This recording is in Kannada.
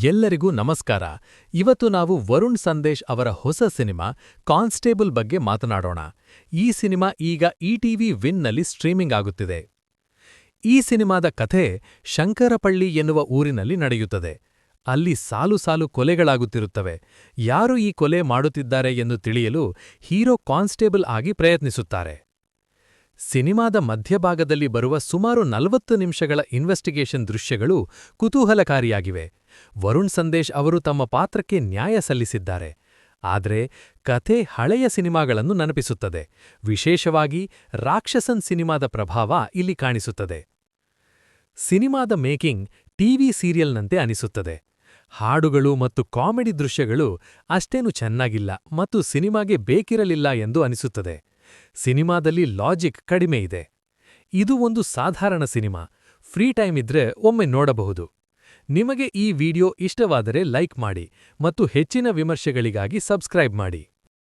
ಎಲ್ಲರಿಗೂ ನಮಸ್ಕಾರ. ಇವತ್ತು ನಾವು ವರುಣ್ ಸಂದೇಶ್ ಅವರ ಹೊಸ ಸಿನಿಮಾ ಕಾನ್ಸ್ಟೇಬಲ್ ಬಗ್ಗೆ ಮಾತನಾಡೋಣ. ಈ ಸಿನಿಮಾ ಈಗ ಇಟಿವಿ ವಿನ್ನಲ್ಲಿ ಸ್ಟ್ರೀಮಿಂಗ್ ಆಗುತ್ತಿದೆ. ಈ ಸಿನಿಮಾದ ಕಥೆ ಶಂಕರಪಳ್ಳಿ ಎನ್ನುವ ಊರಿನಲ್ಲಿ ನಡೆಯುತ್ತದೆ. ಅಲ್ಲಿ ಸಾಲು ಸಾಲು ಕೊಲೆಗಳಾಗುತ್ತಿರುತ್ತವೆ. ಯಾರು ಈ ಕೊಲೆ ಮಾಡುತ್ತಿದ್ದಾರೆ ಎಂದು ತಿಳಿಯಲು ಹೀರೋ ಕಾನ್ಸ್ಟೇಬಲ್ ಆಗಿ ಪ್ರಯತ್ನಿಸುತ್ತಾರೆ. ಸಿನಿಮಾದ ಮಧ್ಯಭಾಗದಲ್ಲಿ ಬರುವ ಸುಮಾರು 40 ನಿಮಿಷಗಳ ಇನ್ವೆಸ್ಟಿಗೇಷನ್ ದೃಶ್ಯಗಳು ಕುತೂಹಲಕಾರಿಯಾಗಿವೆ. ವರುಣ್ ಸಂದೇಶ್ ಅವರು ತಮ್ಮ ಪಾತ್ರಕ್ಕೆ ನ್ಯಾಯ ಸಲ್ಲಿಸಿದ್ದಾರೆ. ಆದರೆ ಕಥೆ ಹಳೆಯ ಸಿನಿಮಾಗಳನ್ನು ನೆನಪಿಸುತ್ತದೆ. ವಿಶೇಷವಾಗಿ ರಾಕ್ಷಸನ್ ಸಿನಿಮಾದ ಪ್ರಭಾವ ಇಲ್ಲಿ ಕಾಣಿಸುತ್ತದೆ. ಸಿನಿಮಾದ ಮೇಕಿಂಗ್ ಟಿವಿ ಸೀರಿಯಲ್ನಂತೆ ಅನಿಸುತ್ತದೆ. ಹಾಡುಗಳು ಮತ್ತು ಕಾಮಿಡಿ ದೃಶ್ಯಗಳು ಅಷ್ಟೇನು ಚೆನ್ನಾಗಿಲ್ಲ ಮತ್ತು ಸಿನಿಮಾಗೆ ಬೇಕಿರಲಿಲ್ಲ ಎಂದು ಅನಿಸುತ್ತದೆ. ಸಿನಿಮಾದಲ್ಲಿ ಲಾಜಿಕ್ ಕಡಿಮೆ ಇದೆ. ಇದು ಒಂದು ಸಾಧಾರಣ ಸಿನಿಮಾ. ಫ್ರೀ ಟೈಮ್ ಇದ್ರೆ ಒಮ್ಮೆ ನೋಡಬಹುದು. ನಿಮಗೆ ಈ ವಿಡಿಯೋ ಇಷ್ಟವಾದರೆ ಲೈಕ್ ಮಾಡಿ ಮತ್ತು ಹೆಚ್ಚಿನ ವಿಮರ್ಶೆಗಳಿಗಾಗಿ ಸಬ್ಸ್ಕ್ರೈಬ್ ಮಾಡಿ.